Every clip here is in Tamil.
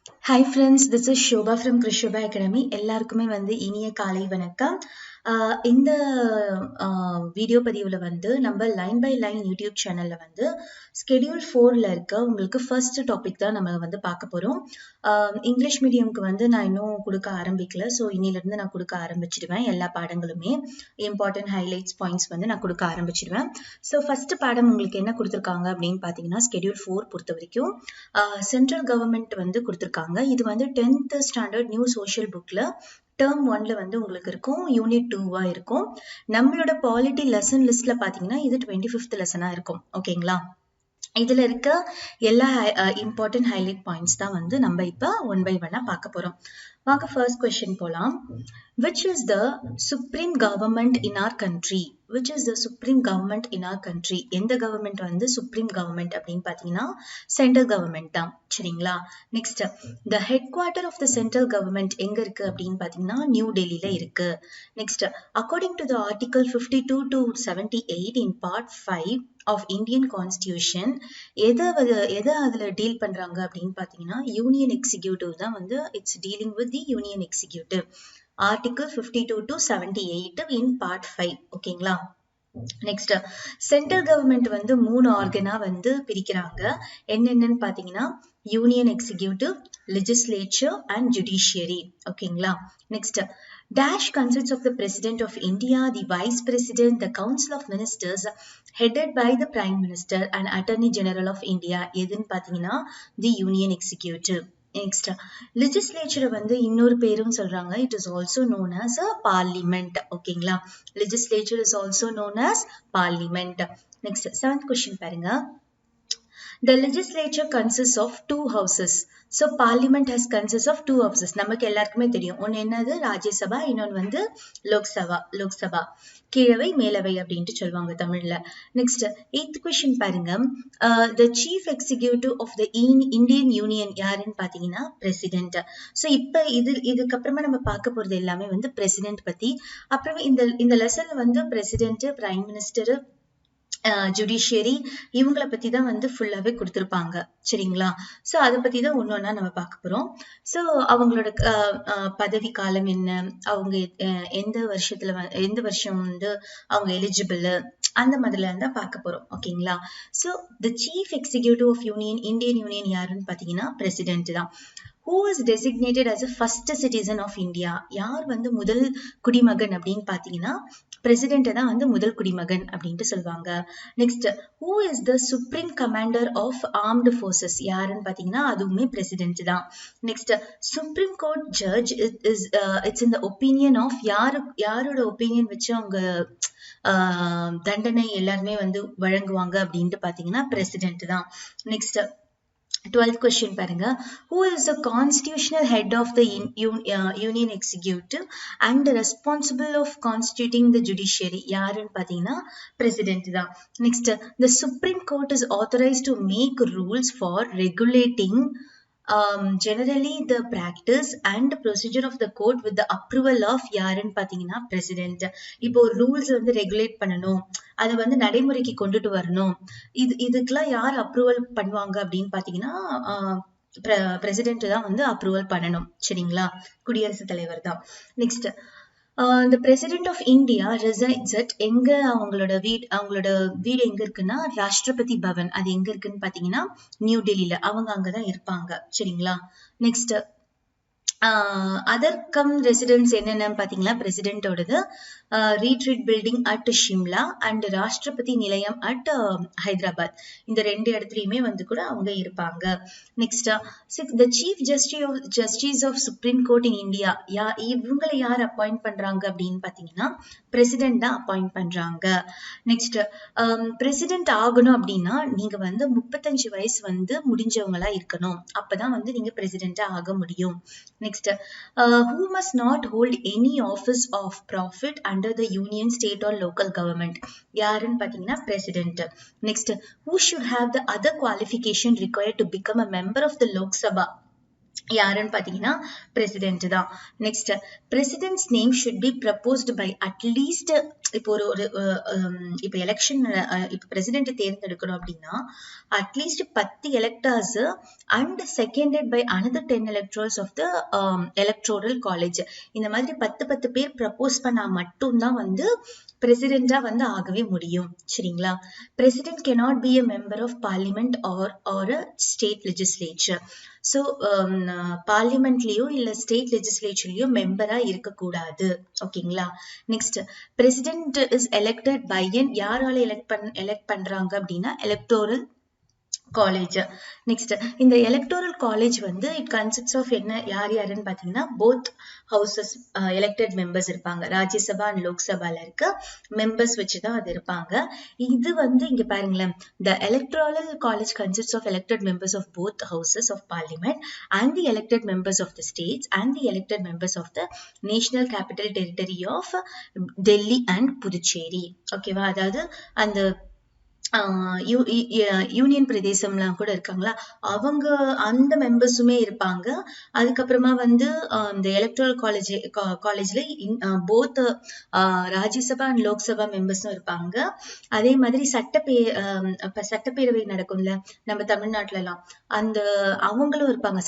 Hi friends, this is Shobha from KRISHOBA Academy. எல்லாருக்குமே இனிய காலை வணக்கம். இந்த வீடியோ பதிவுல நம்ம லைன் பை லைன் யூடியூப் சேனல்ல ஸ்கெடியூல் 4ல இருக்க உங்களுக்கு ஃபர்ஸ்ட் டாபிக் தான் நம்ம பார்க்க போறோம். இங்கிலீஷ் மீடியம்க்கு நான் இன்னும் கொடுக்க ஆரம்பிக்கல. ஸோ இன்னிலிருந்து நான் கொடுக்க ஆரம்பிச்சிடுவேன். எல்லா பாடங்களுமே இம்பார்ட்டன்ட் ஹைலைட்ஸ் பாயிண்ட்ஸ் நான் கொடுக்க ஆரம்பிச்சிடுவேன். ஸோ ஃபர்ஸ்ட் பாடம் உங்களுக்கு என்ன கொடுத்துருக்காங்க அப்படின்னு பார்த்தீங்கன்னா, ஸ்கெடியூல் 4 பொறுத்த வரைக்கும் சென்ட்ரல் கவர்மெண்ட் கொடுத்துருக்காங்க. இது 10th ஸ்டாண்டர்ட் நியூ சோஷியல் புக்ல டேர்ம் 1ல உங்களுக்கு இருக்கும், யூனிட் 2வா இருக்கும். நம்மளோட பாலிட்டி லெசன் லிஸ்ட்ல பாத்தீங்கன்னா இது 25th லெசனா இருக்கும். ஓகேங்களா? இதுல இருக்க எல்லா இம்பார்ட்டன்ட் ஹைலைட் பாயிண்ட்ஸ் தான் நம்ம இப்ப ஒன் பை ஒன்னா பார்க்க போறோம். வாங்க ஃபர்ஸ்ட் கொஸ்டின் போலாம். Which is the supreme government in our country? Which is the supreme government in our country? எந்த கவர்மெண்ட் சுப்ரீம் கவர்மெண்ட் அப்படின்னு பாத்தீங்கன்னா சென்ட்ரல் கவர்மெண்ட் தான். சரிங்களா? Next, the headquarter of the central government எங்க இருக்கு அப்படின்னு பாத்தீங்கன்னா நியூ டெல்லியில இருக்கு. Next, according to the article 52 to 78 in part 5 of Indian Constitution, எதை அதுல டீல் பண்றாங்க அப்படின்னு பாத்தீங்கன்னா யூனியன் எக்ஸிக்யூட்டிவ் தான் it's dealing with the union executive. Article 52 to 78 in part 5. ஓகேங்களா? நெக்ஸ்ட், சென்ட்ரல் கவர்மெண்ட் 3 ஆர்கனா பிரிக்கிறாங்க. என்னென்னு பாத்தீங்கன்னா union executive, legislature and judiciary. ஓகேங்களா? Next, dash consists of the President of India, the Vice President, the Council of Ministers headed by the Prime Minister and Attorney General of India. எதுன்னு பாத்தீங்கன்னா the Union Executive. Next, legislature இன்னொரு பேரும் சொல்றாங்க. It is also known as a parliament. ஓகேங்களா? Legislature is also known as parliament. Next, 7th question பாருங்க. The legislature consists of 2 houses. So parliament has consists of 2 houses. நமக்கு எல்லாருக்குமே தெரியும். ஒன்னு என்னது ராஜ்ய சபா, இன்னொன்னு லோக்சபா. கீழவை மேலவை அப்படின்ட்டு சொல்லுவாங்க தமிழ்ல. நெக்ஸ்ட், 8th question பாருங்க. The chief executive of the Indian Union யாருன்னு பாத்தீங்கன்னா பிரசிடென்ட். ஸோ இப்ப இதுக்கப்புறமா நம்ம பார்க்க போறது எல்லாமே பிரசிடென்ட் பத்தி. அப்புறம் இந்த லெசன்ல பிரசிடென்ட், பிரைம் மினிஸ்டர், ஜுடிஷியரி இவங்களை பத்தி தான் ஃபுல்லாவே கொடுத்திருப்பாங்க. சரிங்களா? சோ அதை பத்தி தான் ஒன்னொன்னா நம்ம பார்க்க போறோம். சோ அவங்களோட பதவி காலம் என்ன, அவங்க எந்த வருஷம் அவங்க எலிஜிபிள், அந்த மாதிரில இருந்தா பார்க்க போறோம். ஓகேங்களா? So the chief executive of Indian union யாருன்னு பாத்தீங்கன்னா பிரசிடென்ட் தான். Who is designated as a first citizen of India? யார் முதல் குடிமகன் அப்படின்னு பாத்தீங்கன்னா பிரசிடென்ட் தான் முதல் குடிமகன் அப்படின்ட்டு சொல்லுவாங்க. Next, who is the supreme commander of armed forces? யாருன்னு பாத்தீங்கன்னா அதுவுமே பிரசிடென்ட் தான். Next, supreme court judge it's in the opinion of யாரோட ஒப்பீனியன் வச்சு அவங்க தண்டனை எல்லாருமே வழங்குவாங்க அப்படின்ட்டு பாத்தீங்கன்னா பிரசிடென்ட் தான். நெக்ஸ்ட், 12th question பாருங்க. Who is the constitutional head of the Union Executive and responsible of constituting the judiciary? யாருன்னு பாத்தீங்கன்னா பிரசிடென்ட் தான். Next, the Supreme Court is authorized to make rules for regulating generally the practice and procedure of the court with the approval of யாருன்னு பாத்தீங்கன்னா பிரசிடென்ட். இப்போ ரூல்ஸ் ரெகுலேட் பண்ணணும், அதை நடைமுறைக்கு கொண்டுட்டு வரணும், இதுக்கெல்லாம் யார் அப்ரூவல் பண்ணுவாங்க அப்படின்னு பாத்தீங்கன்னா பிரசிடென்ட் தான் அப்ரூவல் பண்ணணும். சரிங்களா? குடியரசுத் தலைவர் தான். Next, the president of India resides at எங்க அவங்களோட வீடு எங்க இருக்குன்னா ராஷ்டிரபதி பவன். அது எங்க இருக்குன்னு பாத்தீங்கன்னா நியூ டெல்லியில. அவங்க அங்கதான் இருப்பாங்க. சரிங்களா? நெக்ஸ்ட், அதர் கம் ரெசிடென்ஸ் என்னென்னு பாத்தீங்கன்னா பிரசிடென்டோடது retreat building at Shimla and Rashtrapati Nilayam at Hyderabad. இந்த 2 இடத்துலயுமே கூட அவங்க இருப்பாங்க. Next, the chief justice of supreme court in India, இவங்களை யார் அப்பாயிண்ட் பண்றாங்க அப்படின்னு பாத்தீங்கன்னா பிரசிடென்ட் தான் அப்பாயிண்ட் பண்றாங்க. நெக்ஸ்ட், பிரசிடென்ட் ஆகணும் அப்படின்னா நீங்க 35 வயசு முடிஞ்சவங்களா இருக்கணும். அப்பதான் நீங்க பிரசிடென்டா ஆக முடியும். Next, who must not hold any office of profit under the union, state or local government? யாருன்னு பாத்தீங்கன்னா president. Next, who should have the other qualification required to become a member of the Lok Sabha? யாருன்னு பாத்தீங்கன்னா பிரசிடென்ட் தான். Next presidents name should be proposed by at least இப்போ ஒரு இப்போ எலெக்ஷன் இப்போ பிரசிடென்ட் தேர்ந்தெடுக்கணும் அப்படின்னா at least 10 electors and seconded by another 10 electorals of the electoral college. இந்த மாதிரி 10 பேர் ப்ரப்போஸ் பண்ணா மட்டும்தான் வந்து பிரசிடென்டா வந்து ஆகவே முடியும். சரிங்களா? President cannot be a member of parliament or a state legislature. So பார்லிமெண்ட்லயோ இல்ல ஸ்டேட் லெஜிஸ்லேச்சர்லயோ மெம்பரா இருக்கக்கூடாது. ஓகேங்களா? Next president is elected by யாரால எலெக்ட் பண்றாங்க அப்படின்னா எலக்டோரல் காலேஜ். நெக்ஸ்ட் இந்த எலக்டோரல் காலேஜ் வந்து இட் கன்சிஸ்ட்ஸ் ஆஃப் என்ன யாருன்னு பாத்தீங்கன்னா போத் ஹவுசஸ் எலெக்டட் மெம்பர்ஸ் இருப்பாங்க. ராஜ்யசபா அண்ட் லோக்சபால இருக்க மெம்பர்ஸ் வச்சுதான் அது இருப்பாங்க. இது வந்து இங்க பாருங்களேன், the electoral college consists of elected members of both houses of parliament and the elected members of the states and the elected members of the national capital territory of Delhi and Puducherry. ஓகேவா? அதாவது அந்த யூனியன் பிரதேசம்லாம் கூட இருக்காங்களா, அவங்க அந்த மெம்பர்ஸுமே இருப்பாங்க. அதுக்கப்புறமா வந்து இந்த எலக்ட்ரல் காலேஜ்ல போத் ராஜ்யசபா அண்ட் லோக்சபா மெம்பர்ஸும் இருப்பாங்க. அதே மாதிரி சட்டப்பேரவை நடக்கும்ல நம்ம தமிழ்நாட்டுல எல்லாம், அந்த அவங்களும் இருப்பாங்க,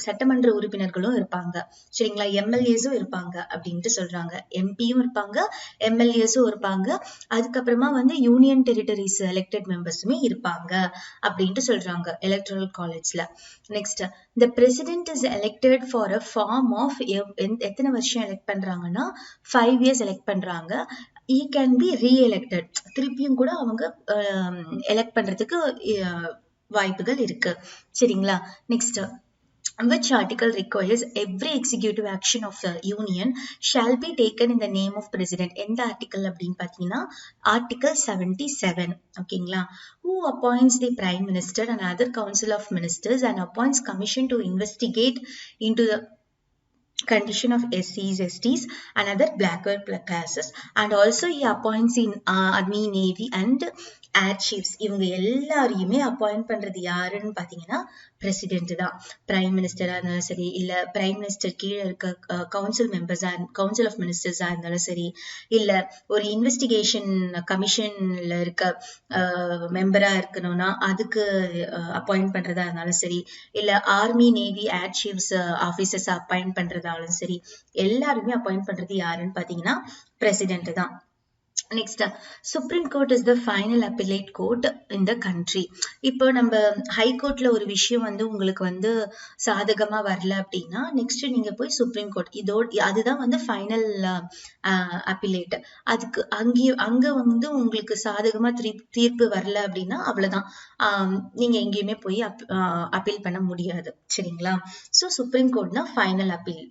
சட்டமன்ற உறுப்பினர்களும் இருப்பாங்க. சரிங்களா? எம்எல்ஏஸும் இருப்பாங்க அப்படின்ட்டு சொல்றாங்க. எம்பியும் இருப்பாங்க, எம்எல்ஏஸும் இருப்பாங்க. அதுக்கப்புறமா வந்து யூனியன் டெரிட்டரிஸ் எலெக்டட் மெம்பர்ஸுமே இருப்பாங்க அப்படின்ட்டு சொல்றாங்க எலக்ட்ரல் காலேஜ்ல. Next the president is elected for a form of எத்தனை வருஷம் எலெக்ட் பண்றாங்கன்னா 5 years எலெக்ட் பண்றாங்க. he can be re-elected, திருப்பியும் கூட அவங்க எலெக்ட் பண்றதுக்கு வாய்ப்புகள் இருக்கு. சரிங்களா? Next which article requires every executive action of the union shall be taken in the name of president? எந்த article அப்படின்னு பாத்தீங்கன்னா article 77. ஓகேங்களா? who appoints the prime minister and other council of ministers and appoints commission to investigate into the condition of SCs, STs and other backward classes, and also he appoints in army, navy and air chiefs. இவங்க எல்லாரையுமே அப்பாயிண்ட் பண்றது யாருன்னு பாத்தீங்கன்னா பிரசிடென்ட் தான். பிரைம் மினிஸ்டரா இருந்தாலும் சரி, இல்ல பிரைம் மினிஸ்டர் கீழே இருக்க கவுன்சில் ஆஃப் மினிஸ்டர்ஸா இருந்தாலும் சரி, இல்ல ஒரு இன்வெஸ்டிகேஷன் கமிஷன்ல இருக்க மெம்பரா இருக்கணும்னா அதுக்கு அப்பாயிண்ட் பண்றதா இருந்தாலும் சரி, இல்ல ஆர்மி, நேவி, ஏர் சீஃப்ஸ் ஆபீசர்ஸ் அப்பாயிண்ட் பண்றதாலும் சரி, எல்லாருமே அப்பாயிண்ட் பண்றது யாருன்னு பாத்தீங்கன்னா பிரசிடென்ட் தான். Next supreme court is the final appellate court in the country. இப்போ நம்ம ஹை கோர்ட்ல ஒரு விஷயம் வந்து உங்களுக்கு வந்து சாதகமா வரல அப்படின்னா நெக்ஸ்ட் நீங்க போய் சுப்ரீம் கோர்ட், அதுதான் வந்து ஃபைனல் அப்பீலேட். அதுக்கு அங்க வந்து உங்களுக்கு சாதகமா தீர்ப்பு வரல அப்படின்னா அவ்வளவுதான், நீங்க எங்கேயுமே போய் அப்பீல் பண்ண முடியாது. சரிங்களா? சோ சுப்ரீம் கோர்ட் தான் ஃபைனல் அப்பீல்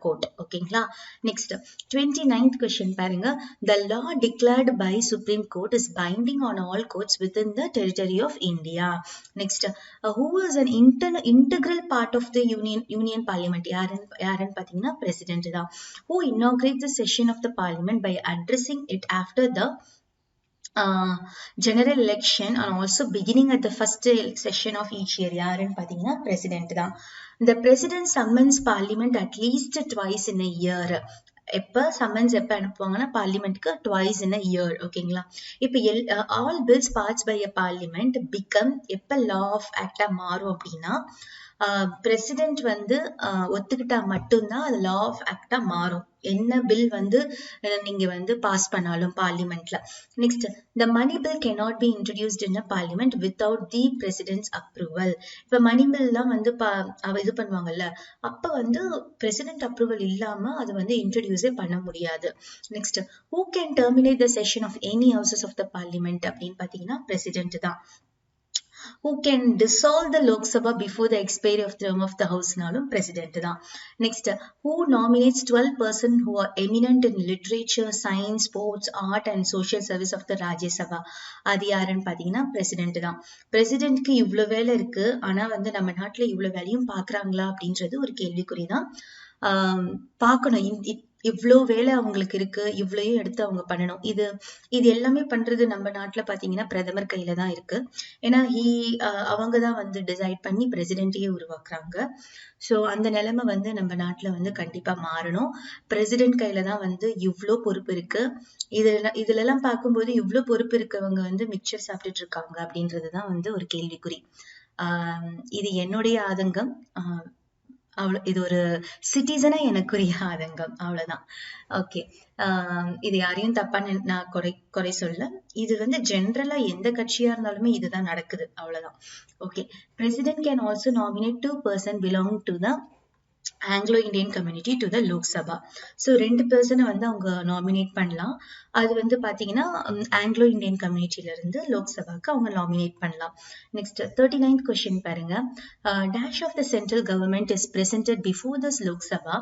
கோர்ட். ஓகேங்களா? நெக்ஸ்ட் 29th question பாருங்க. The law declared by Supreme Court is binding on all courts within the territory of India. Next, who is an integral part of the union parliament? யாருன்னு பாத்தீங்கன்னா president தான். Who inaugurates the session of the parliament by addressing it after the general election and also beginning at the first session of each year? யாருன்னு பாத்தீங்கன்னா president தான். The president summons parliament at least twice in a year. எப்ப சம்மன்ஸ் எப்ப அனுப்புவாங்கன்னா பார்லிமெண்ட்க்கு ட்வைஸ் இன் அ இயர். ஓகேங்களா? இப்ப all bills passed by a parliament become எப்ப லா ஆஃப் ஆக்டா மாறும் அப்படின்னா பிரசிடென்ட் வந்து ஒத்துக்கிட்டா மட்டும்தான் அது லா ஆஃப் ஆக்டா மாறும். என்ன பில் வந்து நீங்க வந்து பாஸ் பண்ணாலும் பார்லிமெண்ட்ல. Next the money bill cannot be introduced in a parliament without the president's approval. இப்ப மணி பில்லாம் வந்து இது பண்ணுவாங்கல்ல, அப்ப வந்து பிரசிடென்ட் அப்ரூவல் இல்லாம அது வந்து இன்ட்ரோடியூஸே பண்ண முடியாது. Next who can terminate the session of any houses of the parliament அப்படின்னு பாத்தீங்கன்னா பிரசிடென்ட் தான். who can dissolve the Lok Sabha before the expiry of term of the house நாலும் president தான். Next, who nominates 12 persons who are eminent in literature, science, sports, art and social service of the Rajya Sabha? அது யாருன்னு பாத்தீங்கன்னா president தான். presidentக்கு இவ்வளவு வேலை இருக்கு, ஆனா வந்து நம்ம நாட்டுல இவ்வளவு வேலையும் பாக்குறாங்களா அப்படின்றது ஒரு கேள்விக்குறிதான். பார்க்கணும். இவ்ளோ வேலை அவங்களுக்கு இருக்கு, இவ்ளோயும் எடுத்து அவங்க பண்ணணும். இது எல்லாமே பண்றது நம்ம நாட்டுல பாத்தீங்கன்னா பிரதமர் கையில தான் இருக்கு. ஏன்னா அவங்கதான் வந்து டிசைட் பண்ணி பிரசிடென்ட்டையே உருவாக்குறாங்க. சோ அந்த நிலைமை வந்து நம்ம நாட்டுல வந்து கண்டிப்பா மாறணும். பிரசிடென்ட் கையில தான் வந்து இவ்ளோ பொறுப்பு இருக்கு. இதுல எல்லாம் பார்க்கும்போது இவ்ளோ பொறுப்பு இருக்கவங்க வந்து மிக்சர் சாப்பிட்டுட்டு இருக்காங்க அப்படின்றதுதான் வந்து ஒரு கேள்விக்குறி. இது என்னுடைய ஆதங்கம். இது ஒரு சிட்டிசனா எனக்குரிய ஆதங்கம், அவ்வளவுதான். ஓகே. இது யாரையும் தப்பா நான் குறை சொல்ல. இது வந்து ஜென்ரலா எந்த கட்சியா இருந்தாலுமே இதுதான் நடக்குது, அவ்வளவுதான். Okay. President can also nominate 2 persons belonging to the Anglo-Indian community to the Lok Sabha. So 2 person வந்து அவங்க நாமினேட் பண்ணலாம். அது வந்து பாத்தீங்கன்னா Anglo-Indian communityல இருந்து லோக் சபாக்கு அவங்க நாமினேட் பண்ணலாம். நெக்ஸ்ட் 39th கொஸ்டின் பாருங்க. Dash of the central government is presented before this Lok Sabha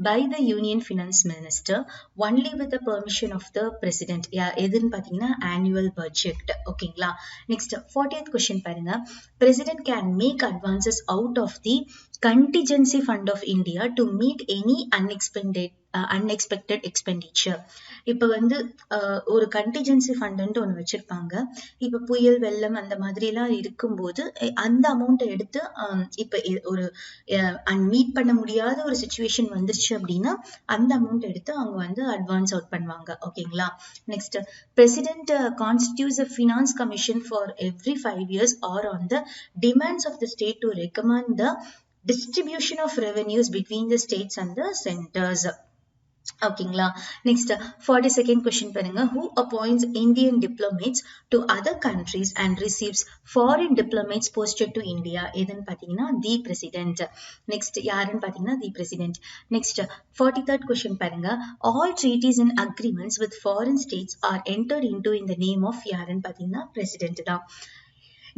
by the Union Finance Minister only with the permission of the President. எதுன்னு பாத்தீங்கன்னா annual budget. ஓகேங்களா. நெக்ஸ்ட் 40th கொஸ்டின் பாருங்க. President can make advances out of the contingency fund of India to meet any unexpected expenditure. இப்ப வந்து ஒரு கண்டிஜென்சி ஃபண்ட் ஒண்ணு வச்சிருப்பாங்க. இப்ப புயல் வெள்ளம் அந்த மாதிரி எல்லாம் இருக்கும்போது அந்த அமௌண்ட்டை எடுத்து இப்ப ஒரு மீட் பண்ண முடியாத ஒரு சிச்சுவேஷன் வந்துருச்சு அப்படின்னா அந்த அமௌண்ட் எடுத்து அவங்க வந்து அட்வான்ஸ் அவுட் பண்ணுவாங்க. ஓகேங்களா. Next president constitutes a finance commission for every 5 years or on the demands of the state to recommend the distribution of revenues between the states and the centers. ஓகேங்களா. நெக்ஸ்ட் 42nd கொஸ்டின் பாருங்க. Who appoints Indian diplomats to other countries and receives foreign diplomats posted to India? எதுன்னு பாத்தீங்கன்னா the president. நெக்ஸ்ட் யாருன்னு பாத்தீங்கன்னா the president. Next 43rd question பாருங்க. All treaties and agreements with foreign states are entered into in the name of யாருன்னு பாத்தீங்கன்னா president தான்.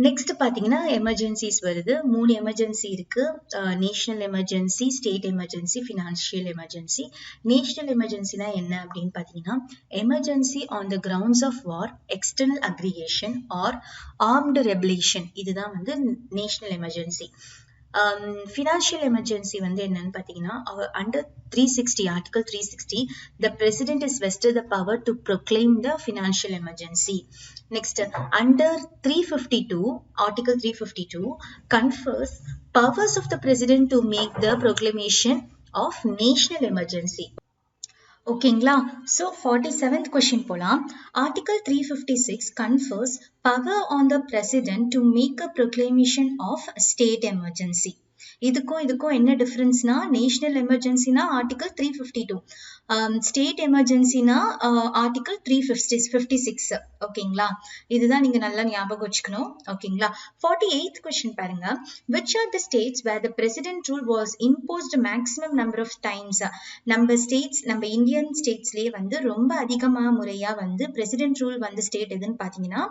நெக்ஸ்ட் பாத்தீங்கன்னா எமர்ஜென்சிஸ் வருது. 3 எமர்ஜென்சி இருக்கு. National emergency, state emergency, financial emergency. National எமர்ஜென்சினா என்ன அப்படின்னு பாத்தீங்கன்னா emergency on the grounds of war, external aggression or armed rebellion. இதுதான் வந்து நேஷனல் எமர்ஜென்சி. Financial emergency வந்து என்னன்னு பாத்தீங்கன்னா under 360 article 360 the president is vested the power to proclaim the financial emergency. Next, under 352 article 352 confers powers of the president to make the proclamation of national emergency. ஓகேங்களா. So 47th question போலாம். Article 356 confers power on the president to make a proclamation of state emergency. இதுக்கும் என்ன டிஃபரன்ஸ்னா நேஷனல் எமர்ஜென்சினா ஆர்டிகல் 352, ஸ்டேட் எமர்ஜென்சினா ஆர்டிகல் 356. ஓகேங்களா. இதுதான் நீங்க நல்லா ஞாபகம் வச்சுக்கணும். ஓகேங்களா. 48th கொஸ்டின் பாருங்க. Which are the states where the president rule was imposed maximum number of times? நம்ம இந்தியன் ஸ்டேட்ஸ்லயே வந்து ரொம்ப அதிகமா முறையா வந்து பிரசிடென்ட் ரூல் வந்து ஸ்டேட் எதுன்னு பாத்தீங்கன்னா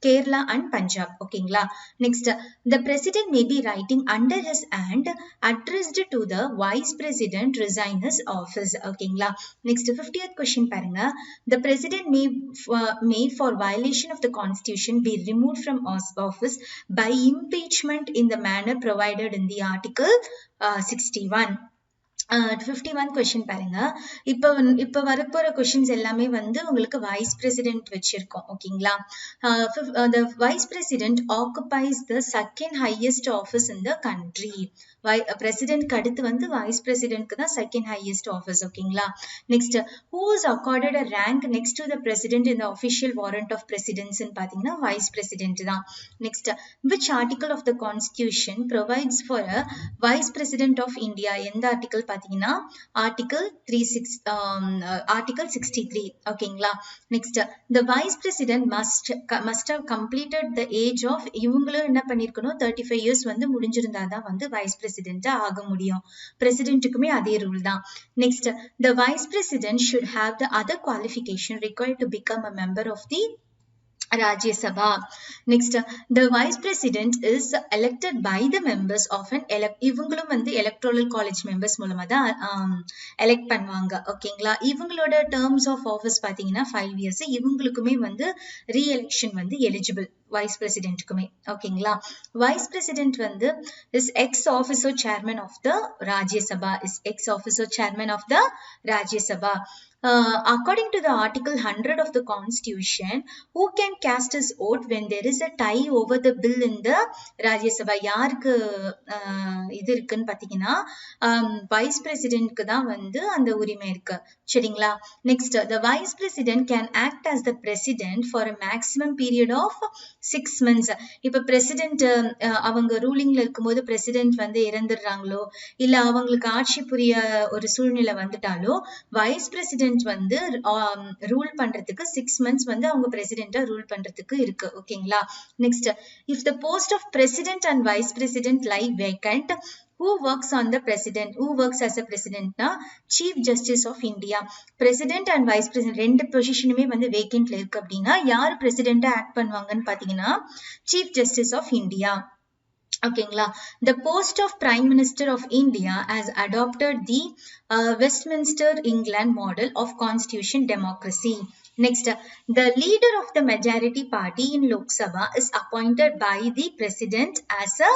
கேரளா அண்ட் பஞ்சாப். ஓகேங்களா. Next, the president may be writing under his hand addressed to the vice president resign his office. ஓகேங்களா. நெக்ஸ்ட் 50th கொஸ்டின் பாருங்க. The president may for violation of the constitution be removed from office by impeachment in the manner provided in the article 61. 51 question பாருங்க. இப்ப வரப்போற கொஸ்டின்ஸ் எல்லாமே வந்து உங்களுக்கு வைஸ் பிரசிடென்ட் வச்சிருக்கோம். ஓகேங்களா. The vice president occupies the second highest office in the country. பிரசிடென்ட்க்கு அடுத்து வந்து வைஸ் பிரசிடென்ட்க்கு தான் செகண்ட் ஹையஸ்ட் ஆஃபீஸ். ஓகேங்களா. Next, who is accorded a rank next to the president in the official warrant of presidents ன்னு பாத்தீங்கன்னா வைஸ் பிரசிடென்ட் தான். Next, which article of the constitution provides for a vice president of India? எந்த ஆர்டிகல் பாத்தீங்கன்னா ஆர்டிகல் 63. ஓகேங்களா. Next, the vice president must have completed the age of, இவங்களும் என்ன பண்ணிருக்கணும் 35 years வந்து முடிஞ்சிருந்தாதான் வந்து வைஸ் பிரசிடென்ட் ஆக முடியும். பிரசிடென்ட்டுக்குமே அதே ரூல் தான். Next, the vice president should have the other qualification required to become a member of the Rajya Sabha. Next, the vice president is elected by the members of an இவங்களும் வந்து electoral college members மூலமா தான் elect பண்ணுவாங்க. ஓகேங்களா? இவங்களோட terms of office பாத்தீங்கன்னா 5 years. இவங்களுக்குமே வந்து re-election வந்து eligible. vice presidentக்குமே. ஓகேங்களா? vice president வந்து is ex officio chairman of the Rajya Sabha. is ex officio chairman of the Rajya Sabha. According to the Article 100 of the Constitution, who can cast his vote when there is a tie over the bill in the Rajya Sabha? யாருக்கு இது இருக்குன்னு பாத்தீங்கன்னா vice presidentக்கு தான் வந்து அந்த உரிமை இருக்கு. சரிங்களா? Next, the vice president can act as the president for a maximum period of 6 months. இப்ப president அவங்க ரூலிங்ல இருக்கும்போது president வந்து இறந்துடுறாங்களோ இல்ல அவங்களுக்கு ஆட்சி புரிய ஒரு சூழ்நிலை வந்துட்டாலோ vice president வந்து ரூல் பண்றதுக்கு 6 months வந்து அவங்க பிரசிடென்ட்டா ரூல் பண்றதுக்கு இருக்கு. ஓகேங்களா? Next, if the post of president and vice president lie vacant, who works on the president? who works as a president na chief justice of India. president and vice president ரெண்டு பொசிஷனுமே வந்து வேக்கன்ட்ல இருக்கு அப்படின்னா யார் பிரசிடென்ட்டா ஆக்ட் பண்ணுவாங்கன்னு பாத்தீங்கன்னா chief justice of India. ஓகேங்களா? the post of prime minister of India has adopted the Westminster England model of constitution democracy. Next, the leader of the majority party in Lok Sabha is appointed by the president as a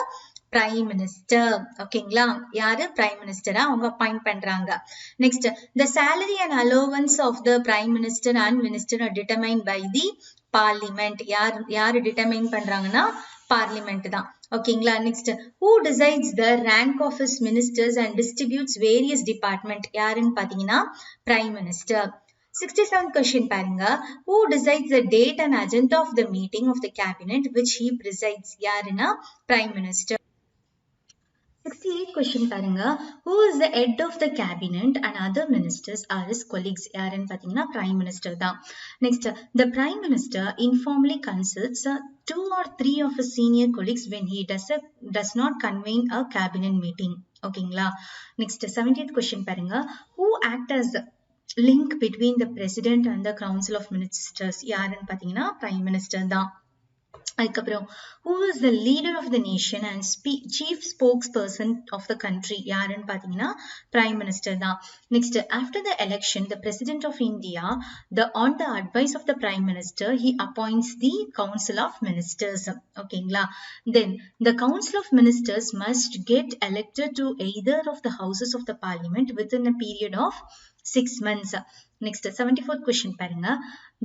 prime minister. ஓகேங்களா? யாரு prime minister அவங்க appoint பண்றாங்க. Next, the salary and allowance of the prime minister and minister are determined by the parliament. யாரு determine பண்றாங்கன்னா பார்லிமெண்ட் தான். ஓகேங்களா? Next, who decides the rank of his ministers and distributes various department? யாருன்னு பாத்தீங்கன்னா prime minister. 67th question பாருங்க. who decides the date and agenda of the meeting of the cabinet which he presides? யாருன்னா prime minister. 68th question பாருங்க. who is the head of the cabinet and other ministers are his colleagues? யாருன்னு பாத்தீங்கன்னா prime minister தான். Next, the prime minister informally consults 2 or 3 of his senior colleagues when he does not convene a cabinet meeting. ஓகேங்களா? Next, 70th question பாருங்க. who act as link between the president and the council of ministers? யாருன்னு பாத்தீங்கன்னா prime minister தான். அதுக்கப்புறம் who is the leader of the nation and chief spokesperson of the country? யாருன்னு பாத்தீங்கன்னா prime minister தான். Next, after the election, the president of India, on the advice of the prime minister, he appoints the council of ministers. ஓகேங்களா? Then the council of ministers must get elected to either of the houses of the parliament within a period of 6 months. Next, 74th question பாருங்க.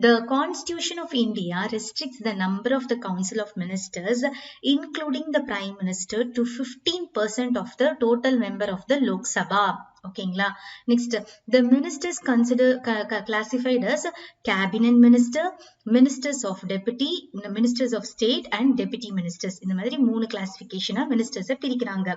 The Constitution of India restricts the number of the Council of Ministers, including the Prime Minister, to 15% of the total member of the Lok Sabha. ஓகேங்களா? Next, the ministers classified as cabinet minister, ministers of deputy, ministers of state and deputy ministers. இந்த மாதிரி 3 கிளாசிபிகேஷனா மினிஸ்டர்ஸை பிரிக்கிறாங்க.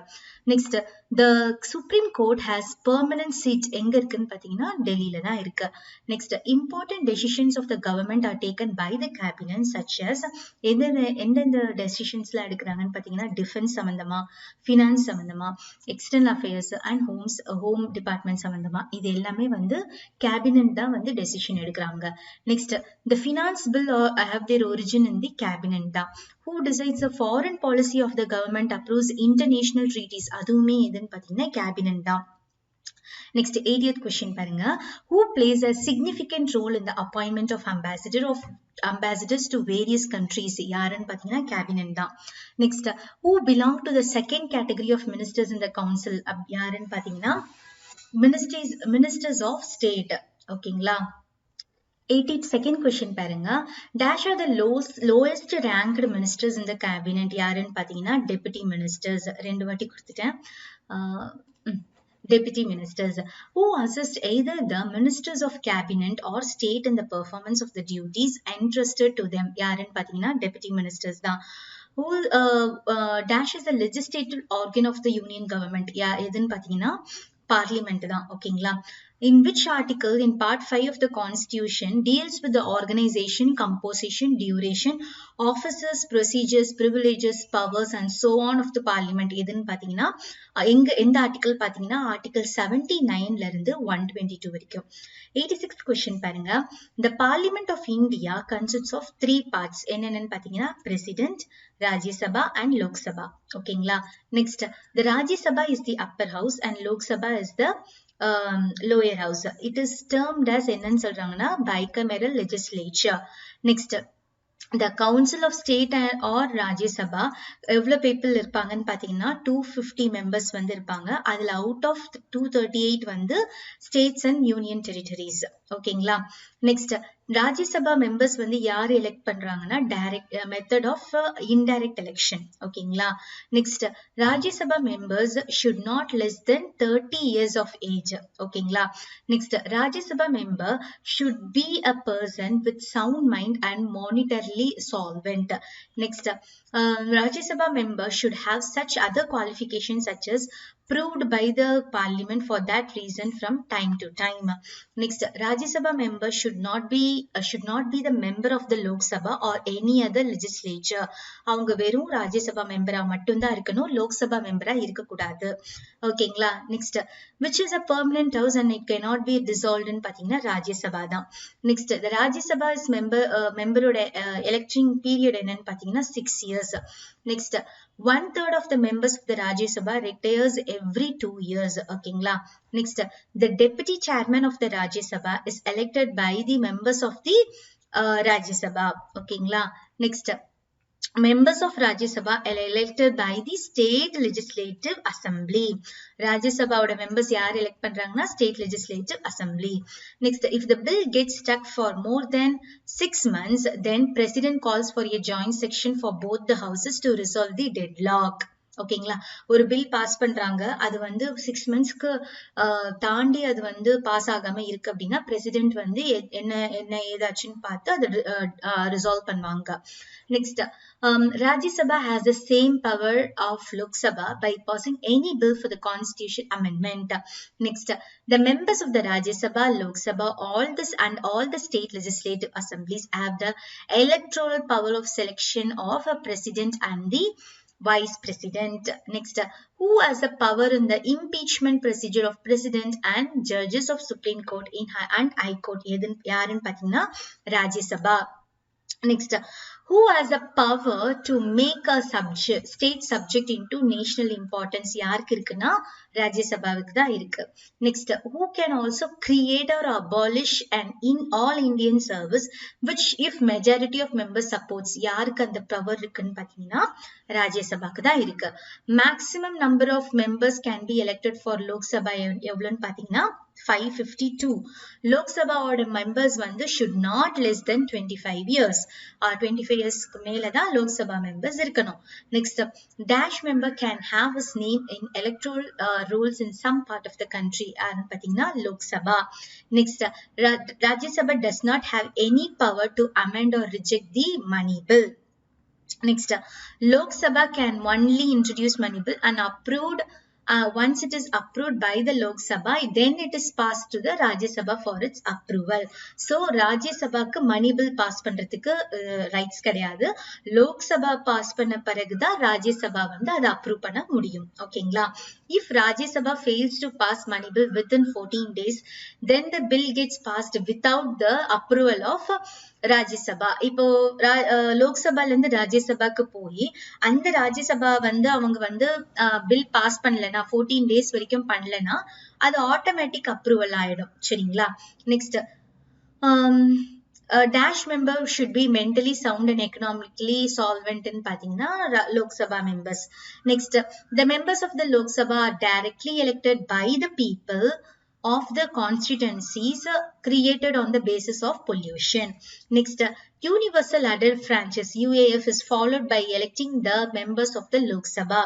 Next, the Supreme Court has permanent seat எங்க இருக்குன்னு பாத்தீங்கன்னா டெல்லியில தான் இருக்கு. Next, important decisions of the government are taken by the cabinet such as எந்தெந்த டெசிஷன்ஸ்ல எடுக்கிறாங்கன்னு பாத்தீங்கன்னா டிஃபென்ஸ் சம்பந்தமா, ஃபினான்ஸ் சம்பந்தமா, external affairs and home department சம்பந்தமா இது எல்லாமே வந்து கேபினெட் தான் வந்து டெசிஷன் எடுக்கிறாங்க. Next, the finance bill have their origin in the cabinet தான். who decides the foreign policy of the government, approves international treaties? அதுவுமே எதுன்னு பாத்தீங்கன்னா கேபினெட் தான். Next, 80th question பாருங்க. who plays a significant role in the appointment of ambassadors to various countries? யாருன்னு பாத்தீங்கன்னா கேபினெட் தான். Next, who belong to the second category of ministers in the council? யாருன்னு பாத்தீங்கன்னா ministers of state. ஓகேங்களா? 82nd question பாருங்க. dash are the lowest ranked ministers in the cabinet? யாருன்னு பாத்தீங்கன்னா deputy ministers. 2 வாட்டி கொடுத்துட்டேன். deputy ministers. who assist either the ministers of cabinet or state in the performance of the duties entrusted to them? யாருன்னு பாத்தீங்கன்னா deputy ministers தான். who dash is the legislative organ of the union government? எதுன்னு பாத்தீங்கன்னா பார்லிமெண்ட் தான். ஓகேங்களா? in which article in part 5 of the constitution deals with the organization, composition, duration, officers, procedures, privileges, powers and so on of the parliament. எதுன்னு பாத்தீங்கன்னா எந்த ஆர்டிகல் பாத்தீங்கன்னா ஆர்டிகல் 79 ல இருந்து 122 வரைக்கும். 86th question பாருங்க. The Parliament of India consists of 3 parts. என்னென்னு பாத்தீங்கன்னா President, Rajya Sabha and Lok Sabha. ஓகேங்களா? Next, the Rajya Sabha is the upper house and Lok Sabha is the lower house. It is termed as என்னன்னு சொல்றாங்கன்னா bicameral legislature. Next, the Council of State or Rajya Sabha எவ்வளவு people இருப்பாங்கன்னு பாத்தீங்கன்னா 250 members வந்து இருப்பாங்க. அதுல out of 238 வந்து states and union territories. ஓகேங்களா? Next, Rajya Sabha members வந்து யார் elect பண்றாங்கன்னா direct method of indirect election. ஓகேங்களா? Next, Rajya Sabha members should not less than 30 years of age. ஓகேங்களா? Next, Rajya Sabha member should be a person with sound mind and monetarily solvent. Next, Rajya Sabha member should have such other qualifications such as proved by the parliament for that reason from time to time. Next, Rajya Sabha member should not be the member of the Lok Sabha or any other legislature. அவங்க வெறும் Rajya Sabha member மட்டும் தான் இருக்கணும், Lok Sabha member இருக்க கூடாது. ஓகேங்களா? Next, which is a permanent house and it cannot be dissolved ன்னு பாத்தீங்கன்னா Rajya Sabha தான். Next, the Rajya Sabha is memberoட electing period என்னன்னு பாத்தீங்கன்னா 6 years. Next, 1/3 of the members of the Rajya Sabha retires every 2 years. ஓகேங்களா? Next, the deputy chairman of the Rajya Sabha is elected by the members of the Rajya Sabha. ஓகேங்களா? Next, members of Rajya Sabha are elected by the state legislative assembly. Rajya Sabha oda members yaar elect பண்றாங்கன்னா state legislative assembly. Next, if the bill gets stuck for more than 6 months, then president calls for a joint session for both the houses to resolve the deadlock. ஓகேங்களா? ஒரு பில் பாஸ் பண்றாங்க, அது வந்து 6 மந்த்ஸ்க்கு தாண்டி அது வந்து பாஸ் ஆகாம இருக்கு அப்படின்னா பிரசிடென்ட் வந்து என்ன ஏதாச்சுன்னு பார்த்து அது ரிசால்வ் பண்ணுவாங்க. Next, Rajya Sabha has the same power of Lok Sabha by passing any bill for the constitution amendment. Next, the members of the Rajya Sabha, Lok Sabha, all the state legislative assemblies have the electoral power of selection of a president and the vice president. Next, who has the power in the impeachment procedure of president and judges of Supreme Court and High Court? யாருன்னு பாத்தீங்கன்னா Rajya Sabha. Next, who has the power to make a state subject into national importance? யாருக்கு இருக்குன்னா Rajya Sabhavukku தான் இருக்கு. Next, who can also create or abolish an all Indian service which if majority of members supports? யாருக்கு அந்த power இருக்குன்னு பாத்தீங்கன்னா Rajya Sabhavukku தான் இருக்கு. Maximum number of members can be elected for Lok Sabha எவ்வளவுன்னு பாத்தீங்கன்னா 552. Lok Sabha oda members வந்து should not less than 25 years. 25 yearsக்கு மேல தான் Lok Sabha members இருக்கணும். Next, dash member can have his name in electoral rules in some part of the country. யாருன்னு பாத்தீங்கன்னா Lok Sabha. Next, Rajya Sabha does not have any power to amend or reject the money bill. Next, Lok Sabha can only introduce money bill and approved once it is approved by the Lok Sabha, then it is passed to the Rajya Sabha for its approval. So, Rajya Sabhaக்கு money bill pass பண்றதுக்கு rights கிடையாது. Lok Sabha pass பண்ண பிறகுதான் Rajya Sabha வந்து அதை approve பண்ண முடியும். ஓகேங்களா? If Rajya Sabha fails to pass money bill within 14 days, then the bill gets passed without the approval of Rajya Sabha. இப்போ Lok Sabha இருந்து Rajya Sabhaக்கு போய் அந்த Rajya Sabha வந்து அவங்க வந்து பில் பாஸ் பண்ணலனா 14 days வரைக்கும் பண்ணலனா அது ஆட்டோமேட்டிக் அப்ரூவல் ஆயிடும். சரிங்களா? Next, dash member should be mentally sound and economically solvent in பாத்தீங்கன்னா Lok Sabha members. Next, the members of the Lok Sabha are directly elected by the people of the constituencies created on the basis of pollution. Next, universal adult franchise UAF is followed by electing the members of the Lok Sabha.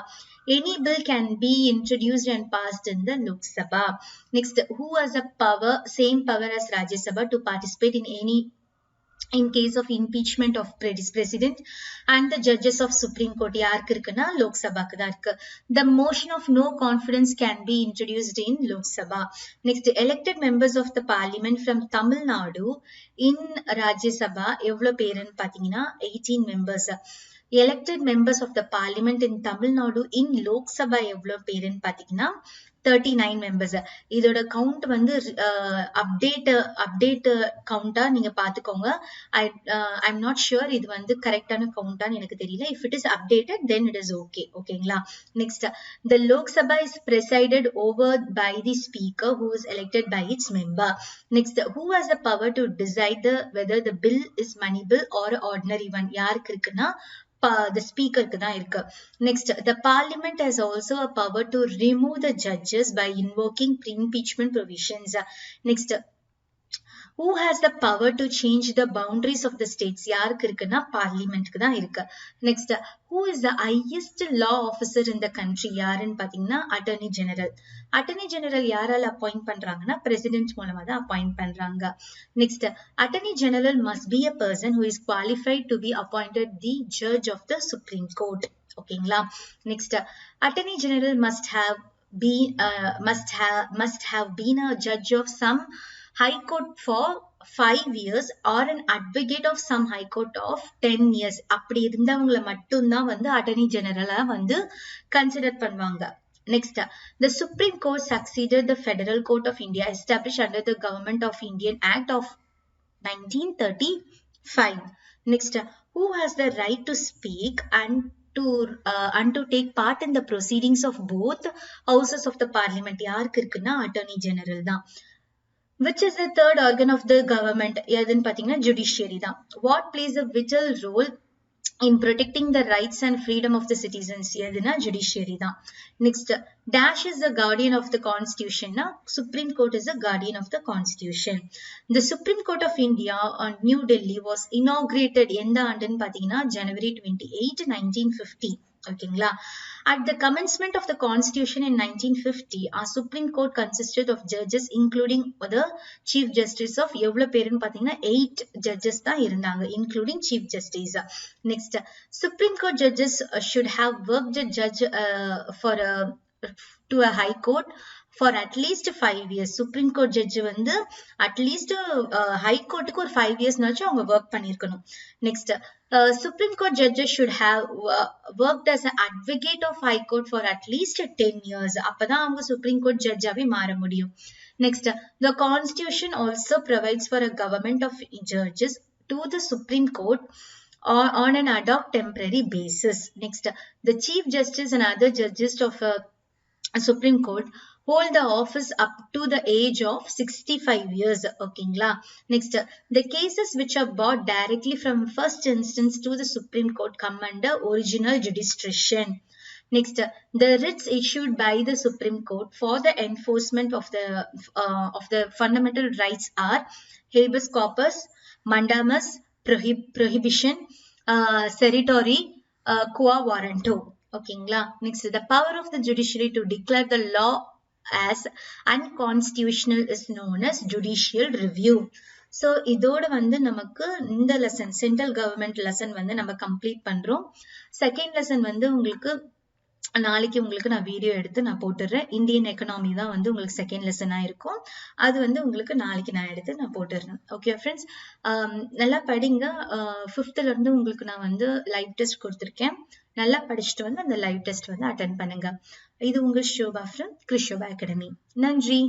Any bill can be introduced and passed in the Lok Sabha. Next, who has a power, same power as Rajya Sabha to participate in any in case of impeachment of president and the judges of Supreme Court யாருக்கு இருக்குன்னா Lok Sabha க்கு தான் இருக்கு. The motion of no confidence can be introduced in Lok Sabha. Next, elected members of the parliament from Tamil Nadu in Rajya Sabha எவ்வளவு பேருன்னு பாத்தீங்கன்னா 18 members. Elected members of the parliament in Tamil Nadu in Lok Sabha எவ்வளவு பேருன்னு பாத்தீங்கன்னா 39 members. இதோட கவுண்ட் வந்து அப்டேட் கவுண்டா நீங்க பாத்துக்கோங்க. I'm not sure இது வந்து கரெக்டான கவுண்டான்னு எனக்கு தெரியல. If it is updated, then it is okay. ஓகேங்களா? Next, the Lok Sabha is presided over by the speaker who is elected by its member. Next, who has the power to decide whether the bill is money bill or ordinary one? யாருக்கு இருக்குன்னா the speaker க்கு தான் இருக்கு. Next, the parliament has also a power to remove the judges by invoking pre-impeachment provisions. Next, who has the power to change the boundaries of the states? யாருக்கு இருக்குன்னா பார்லிமெண்ட்க்கு தான் இருக்கு. Next, who is the highest law officer in the country? யாருன்னு பாத்தீங்கன்னா அட்டர்னி ஜெனரல். அட்டர்னி ஜெனரல் யாரால அப்பாயிண்ட் பண்றாங்கன்னா பிரசிடென்ட் மூலமா தான் அப்பாயிண்ட் பண்றாங்க. Next, attorney general must be a person who is qualified to be appointed the judge of the Supreme Court. ஓகேங்களா? Next, attorney general must have been a judge of some high court for 5 years or an advocate of some high court of 10 years. அப்படி இருந்தவங்களை மட்டும்தான் வந்து அட்டர்னி ஜெனரலா வந்து கன்சிடர் பண்ணுவாங்க. Next, the Supreme Court succeeded the Federal Court of India established under the Government of Indian Act of 1935. Next, who has the right to speak and to take part in the proceedings of both houses of the parliament? யாருக்கு இருக்குன்னா அட்டர்னி ஜெனரல் தான். Which is the third organ of the government? எதுன்னு பாத்தீங்கன்னா judiciary தான். What plays a vital role in protecting the rights and freedom of the citizens? எதுனா judiciary தான். Next, dash is the guardian of the constitution. Supreme Court is the guardian of the constitution. The Supreme Court of India on New Delhi was inaugurated எந்த ஆண்டுன்னு பாத்தீங்கன்னா January 28, 1950. ஓகேங்களா? At the commencement of the constitution in 1950, our Supreme Court consisted of judges including the Chief Justice of எவ்வளவு பேருன்னு பாத்தீங்கன்னா 8 judges தான் இருந்தாங்க including Chief Justice. Next, Supreme Court judges should have worked a judge to a High Court for at least 5 years. Supreme Court judge வந்து at least High Courtக்கு ஒரு 5 years நாச்சும் அவங்க work பண்ணிருக்கணும். Next, Supreme Court judges should have worked as an advocate of High Court for at least 10 years. அப்பதான் அவங்க Supreme Court judge-ஆவே மாற முடியும். Next, the Constitution also provides for a government of judges to the Supreme Court on an ad hoc temporary basis. Next, the Chief Justice and other judges of Supreme Court hold the office up to the age of 65 years. ஓகேங்களா? Next, the cases which are brought directly from first instance to the Supreme Court come under original jurisdiction. Next, the writs issued by the Supreme Court for the enforcement of the fundamental rights are habeas corpus, mandamus, prohibition, certiorari, quo warranto. ஓகேங்களா? Next, the power of the judiciary to declare the law as unconstitutional is known as judicial review. So இதோட வந்து நமக்கு இந்த லெசன் சென்ட்ரல் கவர்மெண்ட் லெசன் வந்து நம்ம கம்ப்ளீட் பண்றோம். செகண்ட் லெசன் வந்து உங்களுக்கு நாளைக்கு உங்களுக்கு நான் வீடியோ எடுத்து நான் போட்டுடுறேன். இந்தியன் எக்கனாமி தான் வந்து உங்களுக்கு செகண்ட் லெசனா இருக்கும். அது வந்து உங்களுக்கு நாளைக்கு நான் எடுத்து நான் போட்டுடுறேன். ஓகே ஃப்ரெண்ட்ஸ், நல்லா படிங்க. 5th இருந்து உங்களுக்கு நான் வந்து லைவ் டெஸ்ட் கொடுத்துருக்கேன். நல்லா படிச்சுட்டு வந்து அந்த லைவ் டெஸ்ட் வந்து அட்டென்ட் பண்ணுங்க. இது உங்கள் ஷோபா ஃப்ரம் கிரிஷோபா அகாடமி. நன்றி.